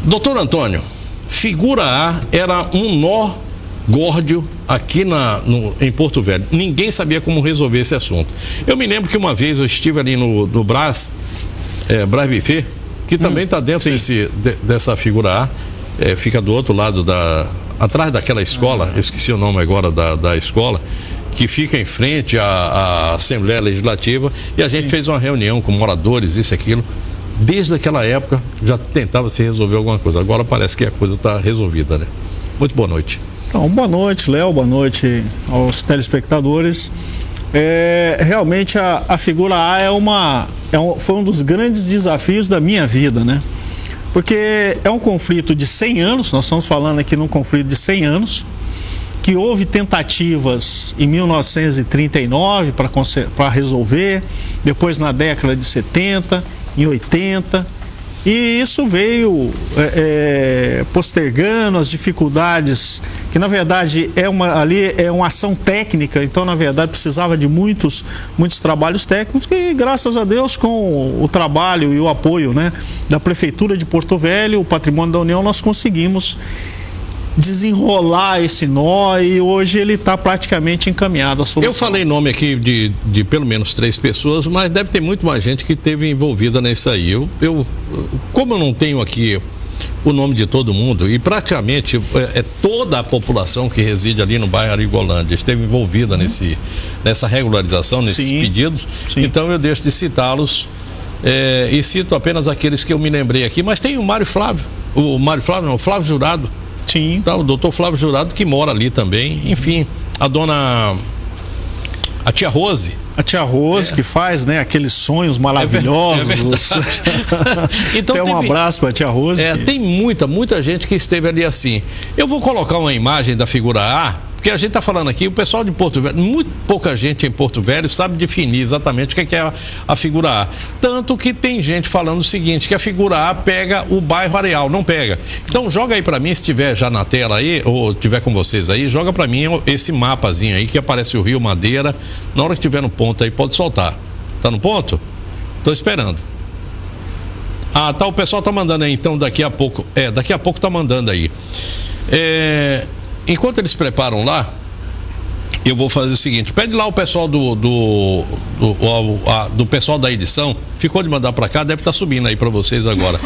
Doutor Antônio, figura A era um nó górdio aqui em Porto Velho. Ninguém sabia como resolver esse assunto. Eu me lembro que uma vez eu estive ali no Brás Buffet, que também está dentro dessa figura A, fica do outro lado atrás daquela escola, eu esqueci o nome agora da escola, que fica em frente à Assembleia Legislativa, e a gente fez uma reunião com moradores, isso e aquilo. Desde aquela época já tentava se resolver alguma coisa. Agora parece que a coisa está resolvida, né? Muito boa noite. Então, boa noite, Léo, boa noite aos telespectadores. Realmente a figura A foi um dos grandes desafios da minha vida, né? Porque é um conflito de 100 anos, nós estamos falando aqui num conflito de 100 anos, que houve tentativas em 1939 para resolver, depois na década de 70, em 80, e isso veio postergando as dificuldades, que na verdade ali é uma ação técnica, então na verdade precisava de muitos trabalhos técnicos, que graças a Deus com o trabalho e o apoio, né, da Prefeitura de Porto Velho, o Patrimônio da União, nós conseguimos desenrolar esse nó e hoje ele está praticamente encaminhado à solução. Eu falei nome aqui de pelo menos 3 pessoas, mas deve ter muito mais gente que esteve envolvida nisso aí. Como eu não tenho aqui o nome de todo mundo, e praticamente toda a população que reside ali no bairro Arigolândia esteve envolvida nessa regularização, nesses pedidos, então eu deixo de citá-los e cito apenas aqueles que eu me lembrei aqui, mas tem o Flávio Jurado. Sim. Tá, o doutor Flávio Jurado, que mora ali também. Enfim, a tia Rose. A tia Rose, que faz, né, aqueles sonhos maravilhosos. Então, um abraço para a tia Rose. Tem muita gente que esteve ali assim. Eu vou colocar uma imagem da figura A, porque a gente está falando aqui, o pessoal de Porto Velho, muito pouca gente em Porto Velho sabe definir exatamente o que é a figura A. Tanto que tem gente falando o seguinte, que a figura A pega o bairro Areal, não pega. Então joga aí para mim, se tiver já na tela aí, ou tiver com vocês aí, joga para mim esse mapazinho aí, que aparece o Rio Madeira. Na hora que tiver no ponto aí, pode soltar. Tá no ponto? Tô esperando. Ah, tá, o pessoal tá mandando aí, então daqui a pouco tá mandando aí. Enquanto eles preparam lá, eu vou fazer o seguinte, pede lá o pessoal do pessoal da edição, ficou de mandar para cá, deve estar subindo aí para vocês agora.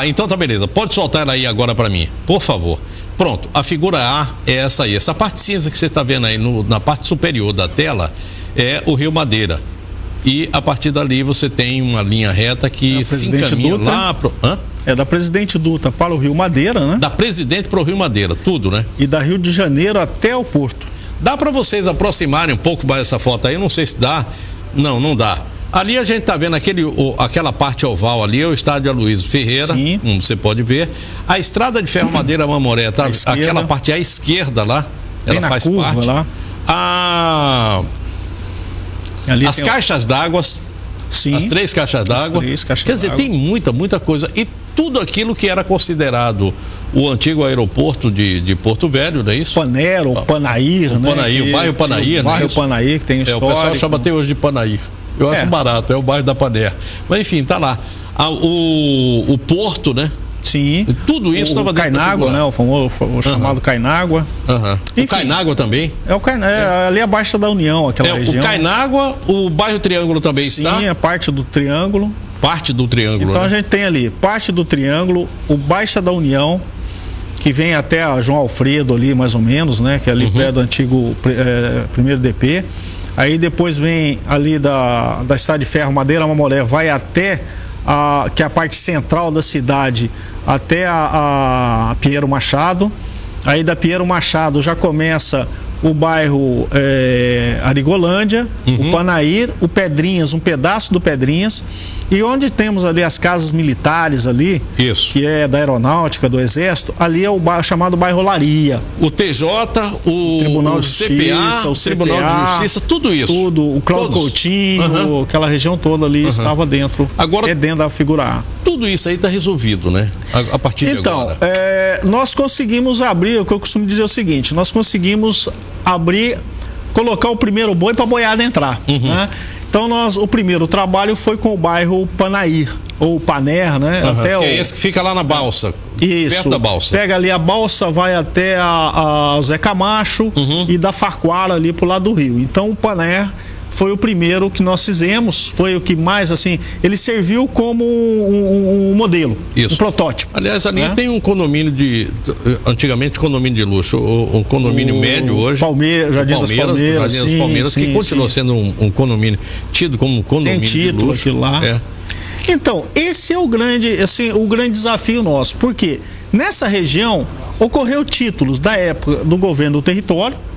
Então tá beleza, pode soltar ela aí agora para mim, por favor. Pronto, a figura A é essa aí, essa parte cinza que você está vendo aí na parte superior da tela é o Rio Madeira. E a partir dali você tem uma linha reta que se encaminha lá pro... É da Presidente Dutra para o Rio Madeira, né? Da Presidente para o Rio Madeira, tudo, né? E da Rio de Janeiro até o Porto. Dá para vocês aproximarem um pouco mais essa foto aí? Não sei se dá. Não dá. Ali a gente tá vendo aquela parte oval ali, é o estádio Aloysio Ferreira, como você pode ver. A estrada de ferro Madeira Mamoré, tá? Aquela parte à esquerda lá, ela faz curva, parte. Lá. As caixas d'água. Sim. As 3 caixas d'água. Quer dizer, tem muita coisa. E tudo aquilo que era considerado o antigo aeroporto de Porto Velho, não é isso? Panero, Panair, né? O bairro Panair, né? O bairro Panair, que tem história. O pessoal chama até hoje de Panair. Eu acho barato, é o bairro da Paner. Mas enfim, tá lá. O porto, né? Sim. Tudo isso estava dentro da Cainágua, né? O famoso chamado Cainágua. Enfim, o Cainágua também? Ali abaixo da União, aquela região. O Cainágua, o bairro Triângulo também está? Sim, é parte do Triângulo. Parte do Triângulo. Então, né? A gente tem ali parte do Triângulo, o Baixa da União, que vem até a João Alfredo ali, mais ou menos, né? Que é ali perto do antigo primeiro DP. Aí depois vem ali da Estrada de Ferro Madeira Mamoré, vai até que é a parte central da cidade, até a Pinheiro Machado. Aí da Pinheiro Machado já começa o bairro Arigolândia, o Panair, o Pedrinhas, um pedaço do Pedrinhas, e onde temos ali as casas militares ali, que é da Aeronáutica, do Exército, ali é o chamado bairro Olaria. O TJ, o Tribunal de Justiça, o Tribunal de Justiça, tudo isso. Tudo, o Cláudio Coutinho, aquela região toda ali estava dentro, agora, dentro da figura A. Tudo isso aí está resolvido, né? A partir de agora. Então, nós conseguimos abrir, o que eu costumo dizer é o seguinte, nós conseguimos colocar o primeiro boi para a boiada entrar, né? Então o primeiro trabalho foi com o bairro Panair, ou Paner, né? Até é esse que fica lá na Balsa. Isso. Perto da Balsa. Pega ali a Balsa, vai até a Zé Camacho e da Farquara ali pro lado do rio. Então o Paner foi o primeiro que nós fizemos, foi o que mais, assim, ele serviu como um modelo, um protótipo. Aliás, ali tem um condomínio antigamente condomínio de luxo, um condomínio médio hoje. Jardim das Palmeiras, que continua sendo um condomínio, tido como um condomínio de luxo. Aquilo lá. Então, esse é o grande desafio nosso, porque nessa região ocorreu títulos da época do governo do território,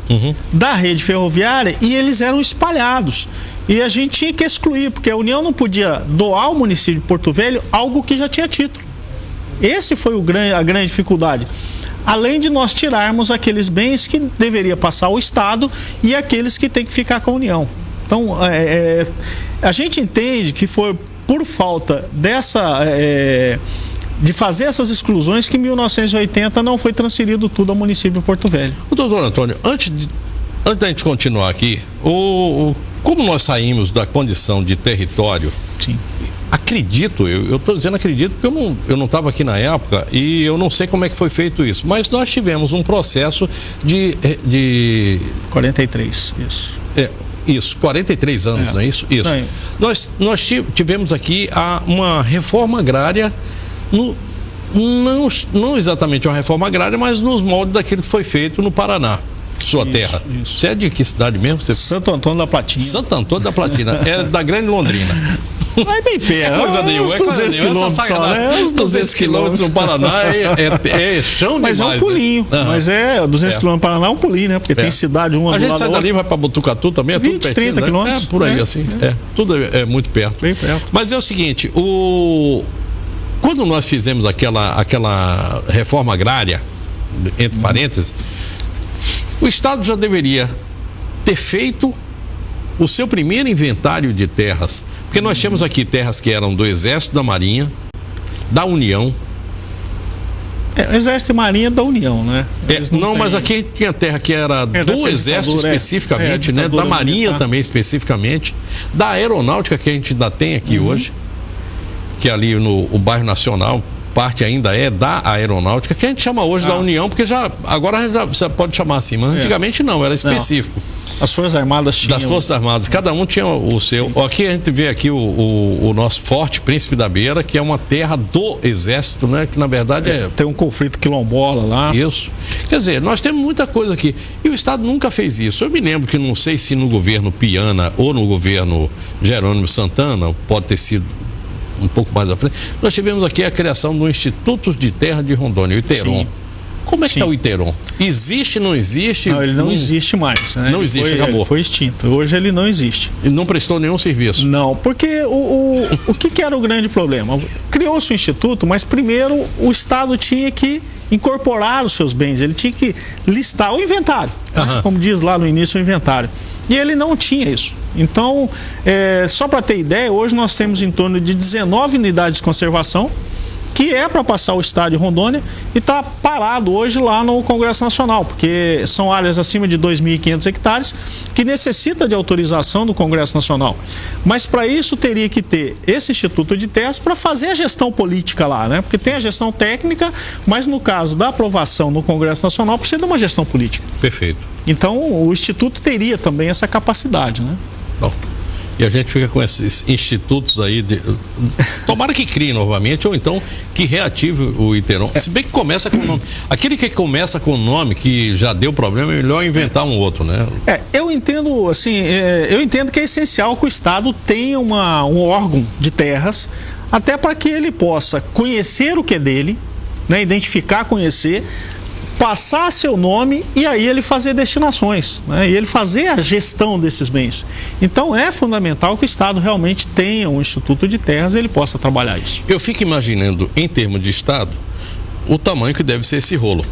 da rede ferroviária, e eles eram espalhados. E a gente tinha que excluir, porque a União não podia doar ao município de Porto Velho algo que já tinha título. Esse foi a grande dificuldade. Além de nós tirarmos aqueles bens que deveria passar ao Estado e aqueles que tem que ficar com a União. Então, a gente entende que foi por falta de fazer essas exclusões que em 1980 não foi transferido tudo ao município de Porto Velho. Doutor Antônio, antes da gente continuar aqui, como nós saímos da condição de território, sim, acredito, eu estou dizendo acredito porque eu não estava aqui na época e eu não sei como é que foi feito isso, mas nós tivemos um processo de 43, isso. Isso, 43 anos, não é isso? Isso. Nós tivemos aqui uma reforma agrária, não exatamente uma reforma agrária, mas nos moldes daquilo que foi feito no Paraná, sua terra. Isso. Você é de que cidade mesmo? Santo Antônio da Platina. Santo Antônio da Platina, é da Grande Londrina. Vai bem perto. Coisa nenhuma, 200 quilômetros só, né? Os 200 quilômetros no Paraná é chão demais. Mas é um pulinho. Né? Mas 200 quilômetros no Paraná é um pulinho, né? Porque tem cidade uma do lado da outra. A gente sai dali, vai para Botucatu também, é 20, tudo pertinho, 30 quilômetros. Por aí, assim. Tudo é muito perto. Bem perto. Mas é o seguinte, quando nós fizemos aquela reforma agrária, entre parênteses, o Estado já deveria ter feito o seu primeiro inventário de terras, porque nós tínhamos aqui terras que eram do Exército, da Marinha, da União. Exército e Marinha da União, né? Mas aqui tinha terra que era do Exército especificamente, né? Da Marinha também especificamente, da Aeronáutica que a gente ainda tem aqui hoje, que ali no bairro Nacional, parte ainda é da Aeronáutica, que a gente chama hoje da União, porque agora você pode chamar assim, mas antigamente não, era específico. As Forças Armadas tinham. Das Forças Armadas, cada um tinha o seu. Sim. Aqui a gente vê aqui o nosso Forte Príncipe da Beira, que é uma terra do Exército, né? Que na verdade tem um conflito quilombola lá. Isso. Quer dizer, nós temos muita coisa aqui. E o Estado nunca fez isso. Eu me lembro que não sei se no governo Piana ou no governo Jerônimo Santana, pode ter sido um pouco mais à frente, nós tivemos aqui a criação do Instituto de Terra de Rondônia, o Iteron. Sim. Como é que está o Iteron? Existe, não existe? Não, ele não existe mais. Né? Não existe, acabou. Ele foi extinto. Hoje ele não existe. E não prestou nenhum serviço? Não, porque o que era o grande problema? Criou-se o Instituto, mas primeiro o Estado tinha que incorporar os seus bens, ele tinha que listar o inventário, né? Como diz lá no início o inventário. E ele não tinha isso. Então, só para ter ideia, hoje nós temos em torno de 19 unidades de conservação, que é para passar o estado de Rondônia, e está parado hoje lá no Congresso Nacional, porque são áreas acima de 2.500 hectares que necessita de autorização do Congresso Nacional. Mas para isso teria que ter esse Instituto de Terras para fazer a gestão política lá, né? Porque tem a gestão técnica, mas no caso da aprovação no Congresso Nacional precisa de uma gestão política. Perfeito. Então o Instituto teria também essa capacidade, né? Bom. E a gente fica com esses institutos aí, tomara que crie novamente, ou então que reative o Iteron. Se bem que começa com o nome. Aquele que começa com o nome que já deu problema, é melhor inventar um outro, né? Eu entendo, assim, eu entendo que é essencial que o Estado tenha um órgão de terras, até para que ele possa conhecer o que é dele, né? Identificar, conhecer, passar seu nome e aí ele fazer destinações, né? E ele fazer a gestão desses bens. Então é fundamental que o Estado realmente tenha um Instituto de Terras e ele possa trabalhar isso. Eu fico imaginando, em termos de Estado, o tamanho que deve ser esse rolo.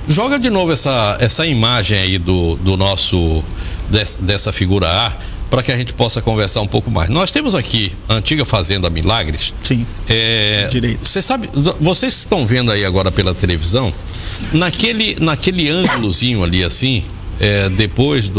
Joga de novo essa imagem aí dessa figura A, para que a gente possa conversar um pouco mais. Nós temos aqui a antiga Fazenda Milagres. Sim, direito. Você sabe, vocês estão vendo aí agora pela televisão, naquele ângulozinho ali assim, depois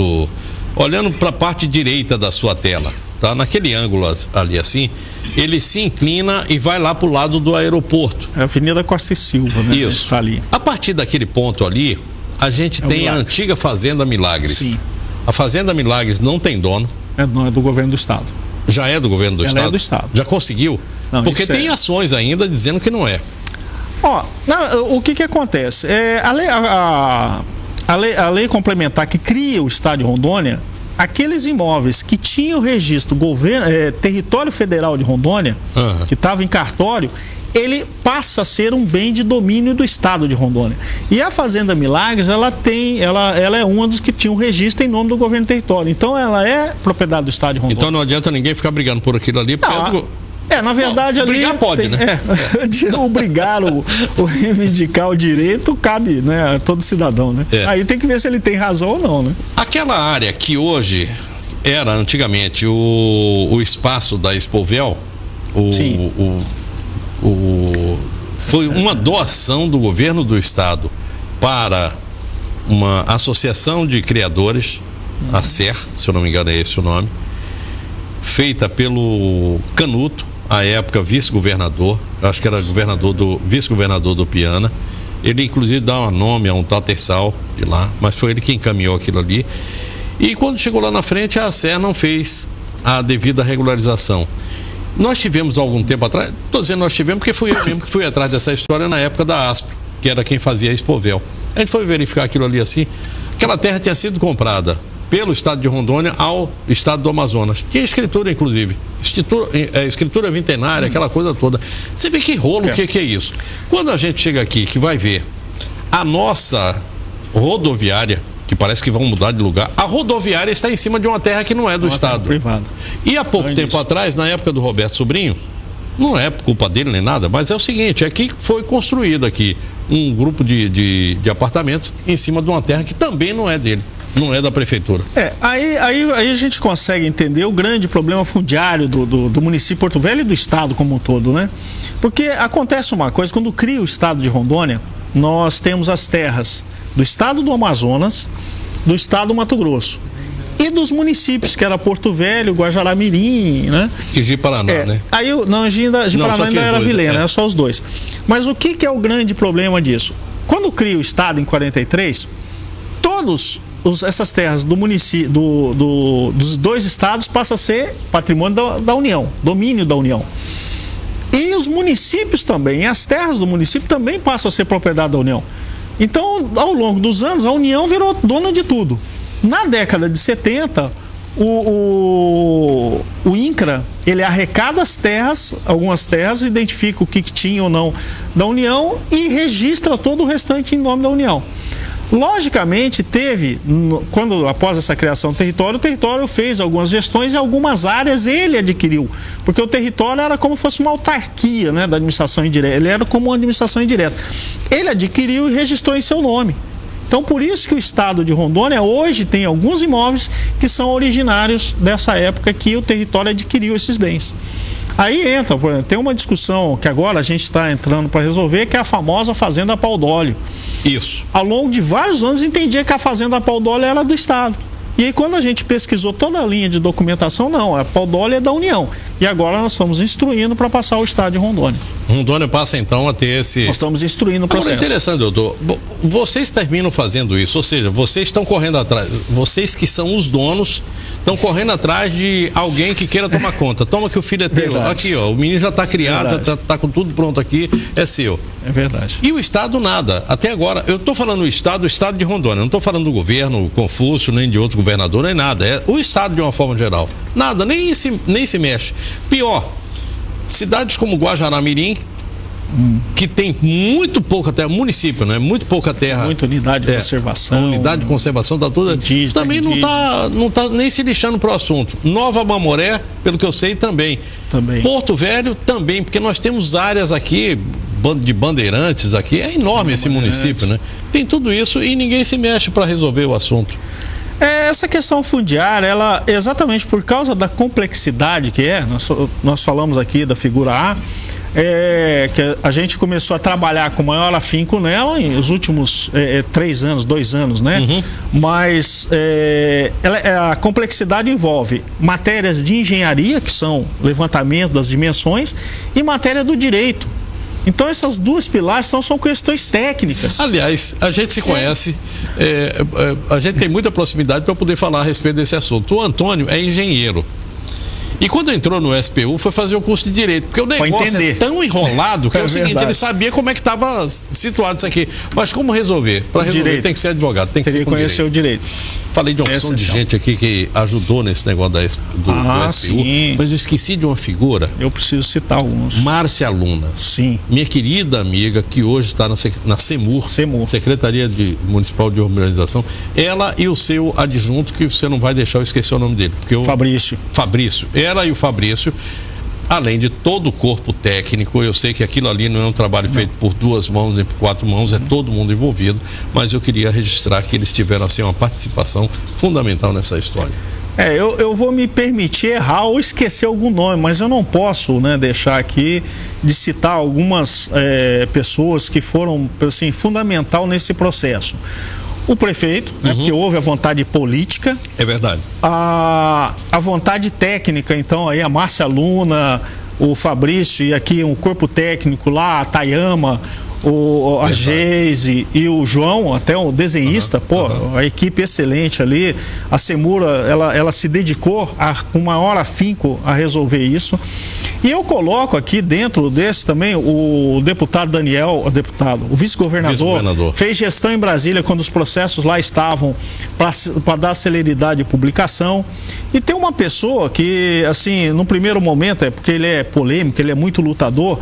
olhando para a parte direita da sua tela, tá? Naquele ângulo ali assim, ele se inclina e vai lá para o lado do aeroporto. É a Avenida Costa e Silva, né? Isso. Tá ali. A partir daquele ponto ali, a gente tem a antiga Fazenda Milagres. Sim. A Fazenda Milagres não tem dono. Não é do governo do estado. Já é do governo do estado? Ela é do estado. Já conseguiu? Não, porque tem ações ainda dizendo que não é. Ó, o que acontece? A lei complementar que cria o estado de Rondônia, aqueles imóveis que tinham registro território federal de Rondônia, que estava em cartório, ele passa a ser um bem de domínio do estado de Rondônia. E a Fazenda Milagres, ela é uma dos que tinha um registro em nome do governo do território. Então ela é propriedade do estado de Rondônia. Então não adianta ninguém ficar brigando por aquilo ali, porque na verdade, ali... Brigar pode, né? Obrigar o reivindicar o direito cabe, né, a todo cidadão, né? Aí tem que ver se ele tem razão ou não, né? Aquela área que hoje era antigamente o espaço da Expovel, foi uma doação do governo do estado para uma associação de criadores, a SER, se eu não me engano é esse o nome, feita pelo Canuto, à época vice-governador, acho que era vice-governador do Piana. Ele inclusive dá um nome a um tatersal de lá, mas foi ele que encaminhou aquilo ali. E quando chegou lá na frente, a SER não fez a devida regularização. Nós tivemos algum tempo atrás, estou dizendo nós tivemos porque fui eu mesmo que fui atrás dessa história na época da ASPRO, que era quem fazia a Expovel. A gente foi verificar aquilo ali assim, aquela terra tinha sido comprada pelo estado de Rondônia ao estado do Amazonas. Tinha escritura, inclusive. Escritura vintenária, aquela coisa toda. Você vê que rolo, o que é isso? Quando a gente chega aqui, que vai ver a nossa rodoviária, que parece que vão mudar de lugar, a rodoviária está em cima de uma terra que não é do estado. Privada. E há pouco tempo atrás, na época do Roberto Sobrinho, não é culpa dele nem nada, mas é o seguinte, é que foi construído aqui um grupo de apartamentos em cima de uma terra que também não é dele. Não é da prefeitura. Aí a gente consegue entender o grande problema fundiário do município de Porto Velho e do estado como um todo, né? Porque acontece uma coisa, quando cria o estado de Rondônia, nós temos as terras do estado do Amazonas, do estado do Mato Grosso e dos municípios, que era Porto Velho, Guajará-Mirim, né? E Ji-Paraná, né? Aí, Ji-Paraná ainda era Vilena, era só os dois. Mas o que é o grande problema disso? Quando cria o estado em 43, essas terras do município, dos dois estados passam a ser patrimônio da União, domínio da União. E os municípios também, as terras do município também passam a ser propriedade da União. Então, ao longo dos anos, a União virou dona de tudo. Na década de 70, o INCRA, ele arrecada as terras, algumas terras, identifica o que tinha ou não da União e registra todo o restante em nome da União. Logicamente, após essa criação do território, o território fez algumas gestões e algumas áreas ele adquiriu, porque o território era como se fosse uma autarquia, né, da administração indireta, ele era como uma administração indireta. Ele adquiriu e registrou em seu nome. Então, por isso que o estado de Rondônia hoje tem alguns imóveis que são originários dessa época que o território adquiriu esses bens. Aí entra, por exemplo, tem uma discussão que agora a gente está entrando para resolver, que é a famosa Fazenda Pau d'Óleo. Isso. Ao longo de vários anos entendia que a Fazenda Pau d'Óleo era do estado. E aí quando a gente pesquisou toda a linha de documentação, não, a Pau d'Óleo é da União. E agora nós estamos instruindo para passar o estado de Rondônia. Rondônia passa então a ter esse... Nós estamos instruindo o processo. Agora é interessante, doutor, vocês terminam fazendo isso, ou seja, vocês estão correndo atrás, vocês que são os donos, estão correndo atrás de alguém que queira tomar conta. Toma que o filho é teu. Verdade. Aqui, ó, o menino já está criado, já está com tudo pronto aqui, é seu. É verdade. E o estado nada. Até agora, eu estou falando o estado de Rondônia, não estou falando do governo Confúcio, nem de outro governador, nem nada. É o estado de uma forma geral. Nada, nem se mexe. Pior, cidades como Guajará-Mirim, que tem muito pouca terra, município, né? Muito pouca terra. Muita unidade de conservação. A unidade de conservação está toda. Também não tá nem se lixando para o assunto. Nova Mamoré, pelo que eu sei, também. Porto Velho também, porque nós temos áreas aqui de bandeirantes aqui. É enorme esse município, né? Tem tudo isso e ninguém se mexe para resolver o assunto. Essa questão fundiária, ela, exatamente por causa da complexidade que nós falamos aqui da figura A, que a gente começou a trabalhar com maior afinco nela nos últimos 2 anos, né? Mas a complexidade envolve matérias de engenharia, que são levantamento das dimensões, e matéria do direito. Então essas duas pilares são questões técnicas. Aliás, a gente se conhece, a gente tem muita proximidade para poder falar a respeito desse assunto. O Antônio é engenheiro. E quando entrou no SPU, foi fazer o curso de Direito. Porque o negócio é tão enrolado que é o seguinte, ele sabia como é que estava situado isso aqui. Mas como resolver? Para resolver tem que ser advogado, tem que conhecer o direito. Falei de uma opção de gente aqui que ajudou nesse negócio do SPU, sim. Mas eu esqueci de uma figura. Eu preciso citar alguns. Márcia Luna. Sim. Minha querida amiga, que hoje está na CEMUR, Secretaria Municipal de Urbanização. Ela e o seu adjunto, que você não vai deixar eu esquecer o nome dele. Porque Fabrício. Ela e o Fabrício, além de todo o corpo técnico, eu sei que aquilo ali não é um trabalho feito por 2 mãos nem por 4 mãos, é todo mundo envolvido, mas eu queria registrar que eles tiveram assim uma participação fundamental nessa história. Eu vou me permitir errar ou esquecer algum nome, mas eu não posso, né, deixar aqui de citar algumas pessoas que foram assim, fundamental nesse processo. O prefeito, né, porque houve a vontade política. É verdade. A vontade técnica, então, aí a Márcia Luna, o Fabrício e aqui um corpo técnico lá, a Tayama, a Geise e o João, até um desenhista, a equipe excelente ali. A Semura, ela se dedicou com maior afinco a resolver isso. E eu coloco aqui dentro desse também o deputado o vice-governador, fez gestão em Brasília quando os processos lá estavam para dar celeridade de publicação. E tem uma pessoa que, assim, no primeiro momento, porque ele é polêmico, ele é muito lutador,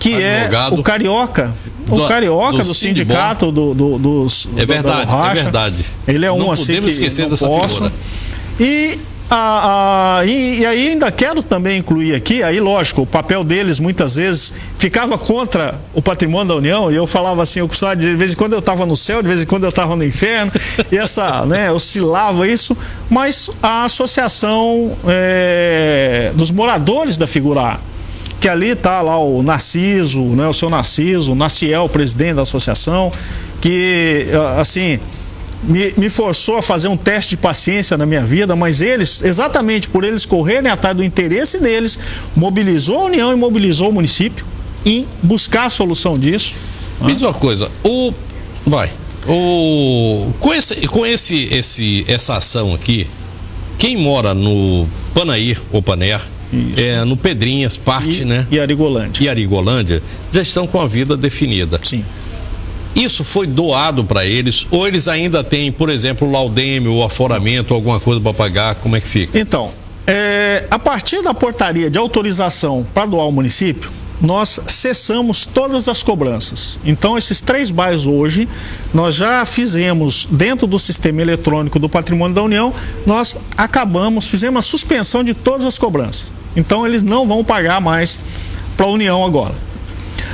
que advogado, é o Carioca. O Carioca do sindicato dos... É verdade, é verdade. Ele é um assim que esquecer dessa figura. E aí ainda quero também incluir aqui, aí lógico, o papel deles muitas vezes ficava contra o patrimônio da União, e eu falava assim, eu costumava dizer, de vez em quando eu estava no céu, de vez em quando eu estava no inferno, e oscilava isso, mas a associação dos moradores da figura A, que ali está lá o Narciso, né, o seu Narciso, o Naciel, presidente da associação, que, assim, me forçou a fazer um teste de paciência na minha vida, mas eles, exatamente por eles correrem atrás do interesse deles, mobilizou a União e mobilizou o município em buscar a solução disso. Diz uma coisa, com essa ação aqui, quem mora no Panair ou Paner, no Pedrinhas, né? E Arigolândia, já estão com a vida definida. Sim. Isso foi doado para eles, ou eles ainda têm, por exemplo, o laudêmio, o aforamento, alguma coisa para pagar? Como é que fica? Então, a partir da portaria de autorização para doar ao município, nós cessamos todas as cobranças. Então, esses 3 bairros hoje, nós já fizemos, dentro do sistema eletrônico do Patrimônio da União, nós fizemos a suspensão de todas as cobranças. Então, eles não vão pagar mais para a União agora.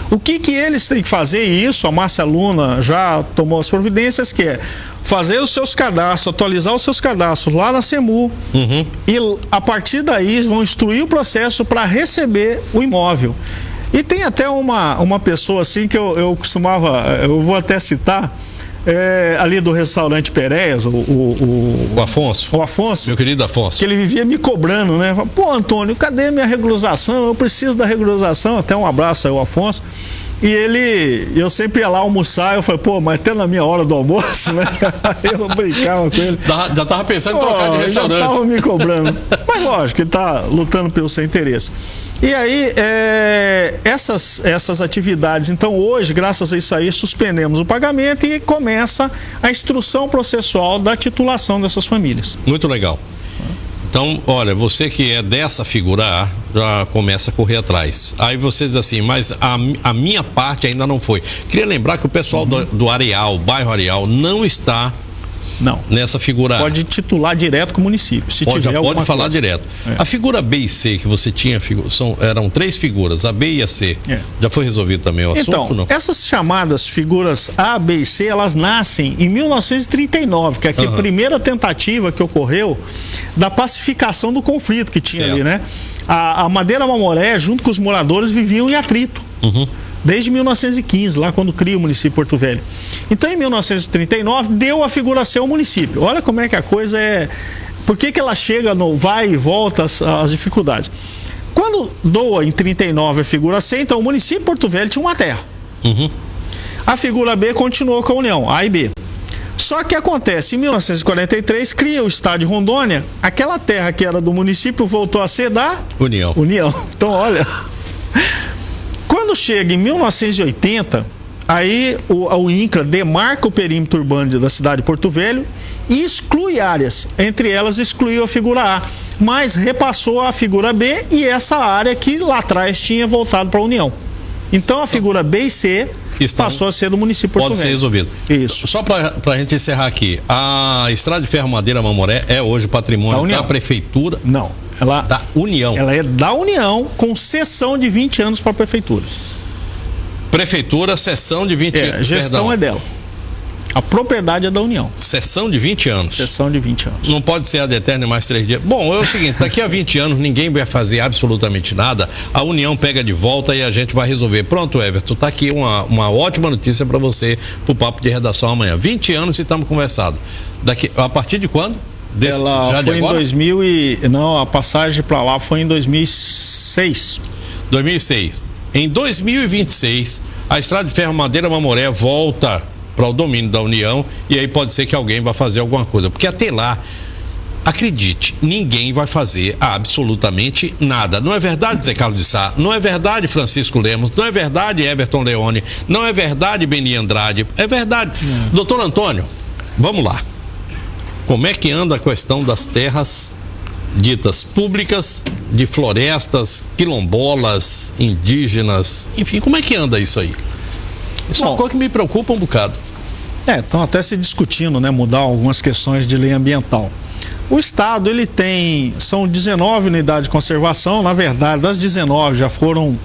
O que eles têm que fazer, e isso a Márcia Luna já tomou as providências, que é fazer os seus cadastros, atualizar os seus cadastros lá na CEMU, e a partir daí vão instruir o processo para receber o imóvel. E tem até uma pessoa assim que eu vou até citar, ali do restaurante Pereias, o Afonso. O Afonso. Meu querido Afonso. Que ele vivia me cobrando, né? Pô, Antônio, cadê minha regularização? Eu preciso da regularização. Até um abraço aí, o Afonso. E eu sempre ia lá almoçar, eu falei, pô, mas até na minha hora do almoço, né? Eu brincava com ele. Já tava pensando em trocar de restaurante. Já tava me cobrando. Mas lógico, ele tá lutando pelo seu interesse. E aí, essas atividades, então hoje, graças a isso aí, suspendemos o pagamento e começa a instrução processual da titulação dessas famílias. Muito legal. Então, olha, você que é dessa figura A, já começa a correr atrás. Aí você diz assim, mas a minha parte ainda não foi. Queria lembrar que o pessoal do Areal, bairro Areal, não está Não. Nessa figura A. Pode titular direto com o município. Se tiver já pode falar coisa. direto. A figura B e C que você tinha, eram 3 figuras, a B e a C. Já foi resolvido também o assunto? Então, não? Essas chamadas figuras A, B e C, elas nascem em 1939, que é a primeira tentativa que ocorreu da pacificação do conflito que tinha ali, né? A Madeira Mamoré, junto com os moradores, viviam em atrito. Desde 1915, lá quando cria o município de Porto Velho. Então, em 1939, deu a figura C ao município. Olha como é que a coisa é... Por que ela chega no vai e volta as dificuldades? Quando doa em 39 a figura C, então o município de Porto Velho tinha uma terra. A figura B continuou com a União, A e B. Só que acontece, em 1943, cria o estado de Rondônia, aquela terra que era do município voltou a ser da... União. Então, olha... Quando chega em 1980, aí o INCRA demarca o perímetro urbano da cidade de Porto Velho e exclui áreas. Entre elas, excluiu a figura A, mas repassou a figura B e essa área que lá atrás tinha voltado para a União. Então, a figura B e C passou a ser do município de Porto Velho. Pode ser resolvido. Isso. Só para a gente encerrar aqui, a Estrada de Ferro Madeira Mamoré é hoje patrimônio da Prefeitura? Não. Ela, da União. Ela é da União, com cessão de 20 anos para a Prefeitura. Prefeitura, cessão de 20 anos. A gestão é dela. A propriedade é da União. Sessão de 20 anos. Sessão de 20 anos. Não pode ser ad eterno mais 3 dias. Bom, é o seguinte, daqui a 20 anos ninguém vai fazer absolutamente nada, a União pega de volta e a gente vai resolver. Pronto, Everton, tá aqui uma ótima notícia para você, pro Papo de Redação amanhã. 20 anos e estamos conversando. A partir de quando? Ela foi em 2000 e... Não, a passagem para lá foi em 2006. 2006. Em 2026, a Estrada de Ferro Madeira Mamoré volta para o domínio da União e aí pode ser que alguém vá fazer alguma coisa. Porque até lá, acredite, ninguém vai fazer absolutamente nada. Não é verdade, Zé Carlos de Sá? Não é verdade, Francisco Lemos? Não é verdade, Everton Leone? Não é verdade, Beni Andrade? É verdade. Doutor Antônio, vamos lá. Como é que anda a questão das terras ditas públicas, de florestas, quilombolas, indígenas, enfim, como é que anda isso aí? Isso é uma coisa que me preocupa um bocado. Estão até se discutindo, né, mudar algumas questões de lei ambiental. O Estado, ele tem, são 19 unidades de conservação, na verdade, das 19 já foram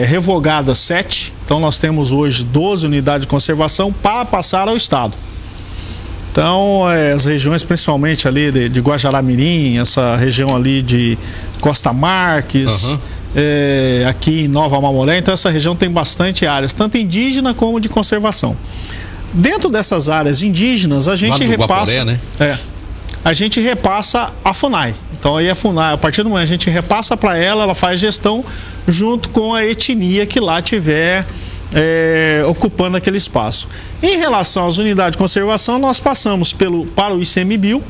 revogadas 7, então nós temos hoje 12 unidades de conservação para passar ao Estado. Então, as regiões principalmente ali de Guajará-Mirim, essa região ali de Costa Marques, aqui em Nova Mamoré, então essa região tem bastante áreas, tanto indígena como de conservação. Dentro dessas áreas indígenas, a gente repassa... Guaporé, né? A gente repassa a FUNAI. Então aí a FUNAI, a partir do momento a gente repassa para ela faz gestão junto com a etnia que lá tiver... ocupando aquele espaço. Em relação às unidades de conservação, nós passamos para o ICMBio,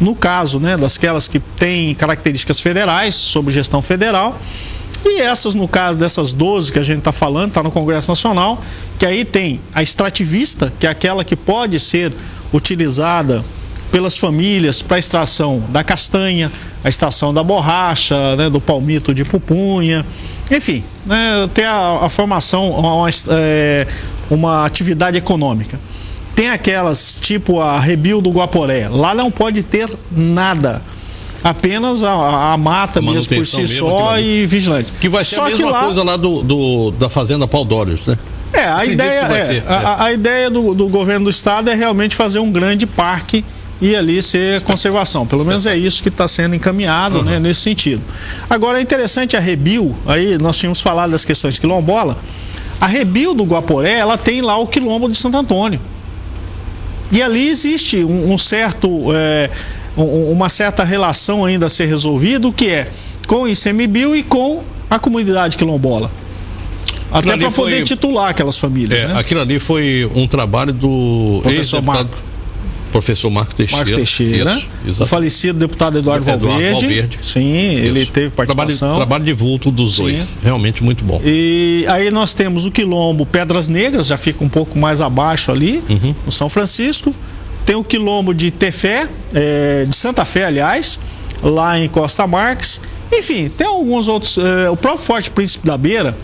no caso, né, dasquelas que têm características federais, sob gestão federal, e essas, no caso dessas 12 que a gente está falando, está no Congresso Nacional, que aí tem a extrativista, que é aquela que pode ser utilizada pelas famílias para a extração da castanha, a extração da borracha, né, do palmito de pupunha, enfim, né, ter a formação, uma atividade econômica. Tem aquelas tipo a Rebio do Guaporé, lá não pode ter nada, apenas a mata mesmo por si só e vigilante. Que vai ser só a mesma coisa lá da Fazenda Paudórios, né? A ideia do governo do estado é realmente fazer um grande parque e ali ser conservação. Pelo menos é isso que está sendo encaminhado, né, nesse sentido. Agora é interessante a Rebio, aí nós tínhamos falado das questões quilombola. A Rebio do Guaporé, ela tem lá o quilombo de Santo Antônio. E ali existe uma certa relação ainda a ser resolvida, o que é com o ICMBio e com a comunidade quilombola. Até para poder titular aquelas famílias. Né? Aquilo ali foi um trabalho do professor Marco Teixeira. Marco Teixeira, o falecido deputado Eduardo Valverde. Sim, ele teve participação. Trabalho de vulto dos dois, realmente muito bom. E aí nós temos o quilombo Pedras Negras, já fica um pouco mais abaixo ali, no São Francisco. Tem o quilombo de Tefé, de Santa Fé, aliás, lá em Costa Marques. Enfim, tem alguns outros. O próprio Forte Príncipe da Beira,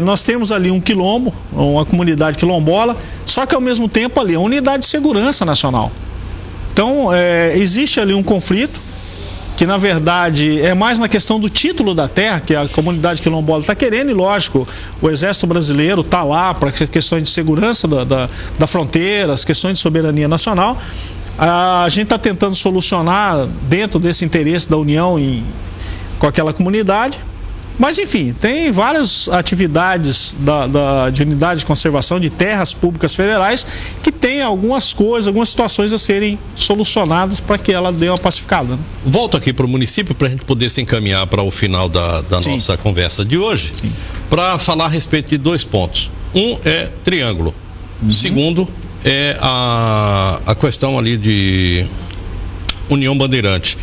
nós temos ali um quilombo, uma comunidade quilombola. Só que ao mesmo tempo ali é a Unidade de Segurança Nacional. Então existe ali um conflito que na verdade é mais na questão do título da terra que a comunidade quilombola está querendo, e lógico, o Exército Brasileiro está lá para questões de segurança da fronteira, as questões de soberania nacional. A gente está tentando solucionar dentro desse interesse da União com aquela comunidade. Mas enfim, tem várias atividades de unidade de conservação de terras públicas federais que tem algumas coisas, algumas situações a serem solucionadas para que ela dê uma pacificada, né? Volto aqui para o município para a gente poder se encaminhar para o final da nossa conversa de hoje, para falar a respeito de 2 pontos. Um é Triângulo. Segundo é a questão ali de União Bandeirante.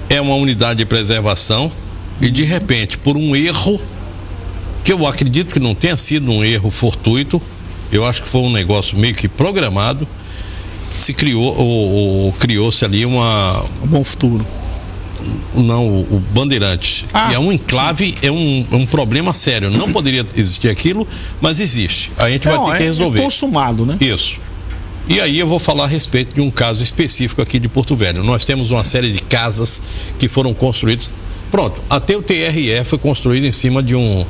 É uma unidade de preservação e de repente, por um erro, que eu acredito que não tenha sido um erro fortuito, eu acho que foi um negócio meio que programado, se criou-se ali Um Bom Futuro. Não, o Bandeirante. E é um enclave, é um problema sério. Não poderia existir aquilo, mas existe. A gente vai ter que resolver. É consumado, né? Isso. E aí eu vou falar a respeito de um caso específico aqui de Porto Velho. Nós temos uma série de casas que foram construídas. Pronto, até o TRE foi construído em cima de um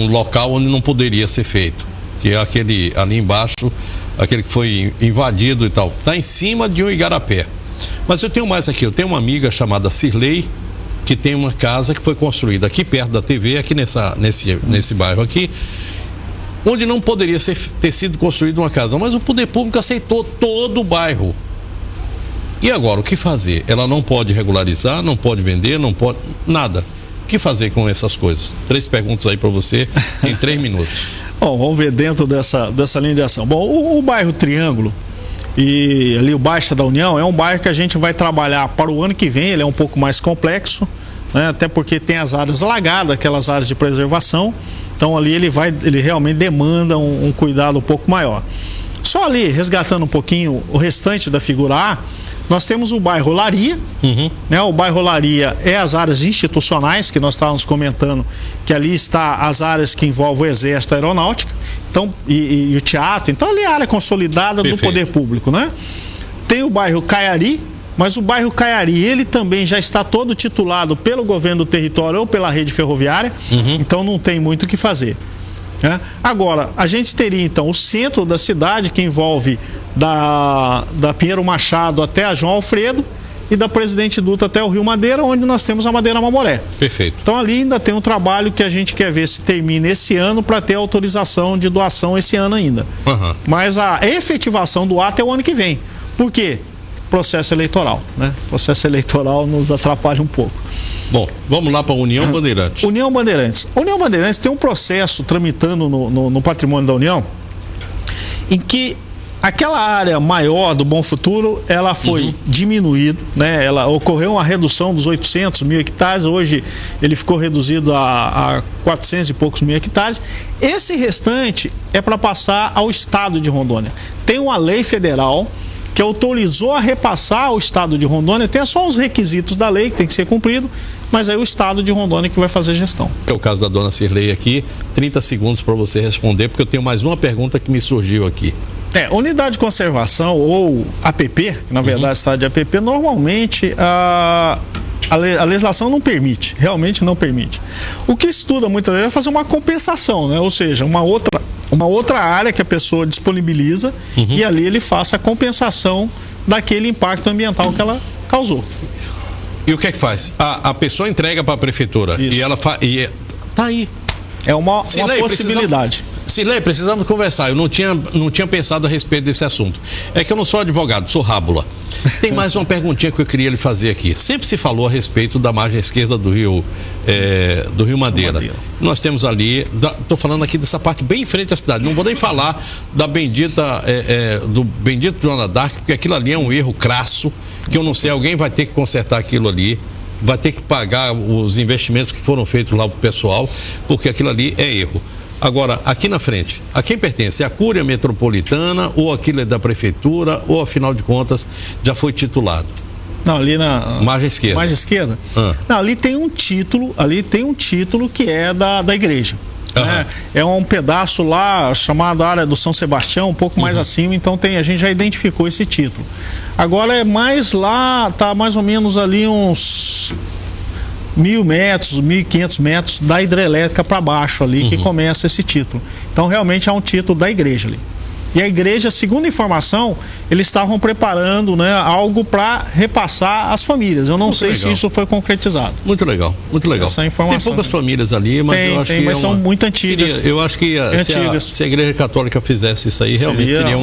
local onde não poderia ser feito. Que é aquele ali embaixo, aquele que foi invadido e tal. Está em cima de um igarapé. Mas eu tenho mais aqui, eu tenho uma amiga chamada Cirlei, que tem uma casa que foi construída aqui perto da TV, aqui nesse bairro aqui, onde não poderia ter sido construída uma casa, mas o poder público aceitou todo o bairro. E agora, o que fazer? Ela não pode regularizar, não pode vender, não pode... nada. O que fazer com essas coisas? 3 perguntas aí para você, em 3 minutos. Bom, vamos ver dentro dessa linha de ação. Bom, o bairro Triângulo e ali o Baixa da União é um bairro que a gente vai trabalhar para o ano que vem. Ele é um pouco mais complexo, né? Até porque tem as áreas alagadas, aquelas áreas de preservação. Então ali ele realmente demanda um cuidado um pouco maior. Só ali, resgatando um pouquinho o restante da figura A, nós temos o bairro Olaria, né? O bairro Olaria é as áreas institucionais que nós estávamos comentando, que ali está as áreas que envolvem o Exército, a Aeronáutica, então, e o teatro. Então ali é a área consolidada do poder público, né? Tem o bairro Caiari, mas o bairro Caiari, ele também já está todo titulado pelo governo do território ou pela rede ferroviária, então não tem muito o que fazer, né? Agora, a gente teria então o centro da cidade, que envolve da Pinheiro Machado até a João Alfredo e da Presidente Dutra até o Rio Madeira, onde nós temos a Madeira Mamoré. Perfeito. Então ali ainda tem um trabalho que a gente quer ver se termina esse ano para ter autorização de doação esse ano ainda. Mas a efetivação do ato é o ano que vem. Por quê? Processo eleitoral, né? Processo eleitoral nos atrapalha um pouco. Bom, vamos lá para a União Bandeirantes. União Bandeirantes. A União Bandeirantes tem um processo tramitando no patrimônio da União, em que aquela área maior do Bom Futuro, ela foi diminuída, né? Ela ocorreu uma redução dos 800 mil hectares, hoje ele ficou reduzido a 400 e poucos mil hectares. Esse restante é para passar ao estado de Rondônia. Tem uma lei federal que autorizou a repassar ao estado de Rondônia, tem só os requisitos da lei que tem que ser cumprido, mas aí o estado de Rondônia que vai fazer a gestão. É o caso da dona Cirlei aqui, 30 segundos para você responder, porque eu tenho mais uma pergunta que me surgiu aqui. Unidade de conservação ou APP, que na verdade está de APP, normalmente a legislação não permite, realmente não permite. O que se estuda muitas vezes é fazer uma compensação, né? Ou seja, uma outra área que a pessoa disponibiliza e ali ele faça a compensação daquele impacto ambiental que ela causou. E o que é que faz? A pessoa entrega para a prefeitura. Isso. E ela faz. Tá aí. É uma possibilidade. Cirlei, precisamos conversar. Eu não tinha pensado a respeito desse assunto. É que eu não sou advogado, sou rábula. Tem mais uma perguntinha que eu queria lhe fazer aqui. Sempre se falou a respeito da margem esquerda do Rio Madeira. Nós temos ali, estou falando aqui dessa parte bem em frente à cidade. Não vou nem falar da do bendito Joana d'Arc, porque aquilo ali é um erro crasso, que eu não sei, alguém vai ter que consertar aquilo ali, vai ter que pagar os investimentos que foram feitos lá para o pessoal, porque aquilo ali é erro. Agora, aqui na frente, a quem pertence? A Cúria Metropolitana ou aquilo é da Prefeitura ou, afinal de contas, já foi titulado? Não, ali na... Margem esquerda. Margem esquerda? Não, ali tem um título que é da igreja. né? É um pedaço lá chamado área do São Sebastião, um pouco mais acima, então a gente já identificou esse título. Agora é mais lá, tá mais ou menos ali uns 1.000 metros, 1.500 metros da hidrelétrica para baixo ali que começa esse título. Então realmente é um título da igreja ali. E a igreja, segundo informação, eles estavam preparando, né, algo para repassar às famílias. Eu não sei se isso foi concretizado. Muito legal, muito legal. Essa informação. Tem poucas famílias ali, mas eu acho que mas são muito antigas. Eu acho que se a Igreja Católica fizesse isso aí, realmente seria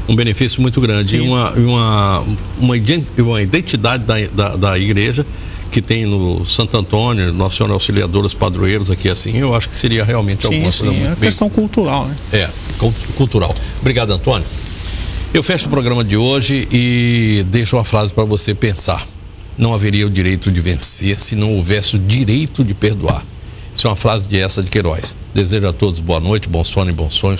um benefício muito grande. E uma identidade da igreja que tem no Santo Antônio, Nossa Senhora Auxiliadora, os padroeiros aqui assim, eu acho que seria realmente alguma coisa muito é questão cultural, né? Cultural. Obrigado, Antônio. Eu fecho o programa de hoje e deixo uma frase para você pensar. Não haveria o direito de vencer se não houvesse o direito de perdoar. Isso é uma frase de Essa de Queiroz. Desejo a todos boa noite, bom sono e bons sonhos.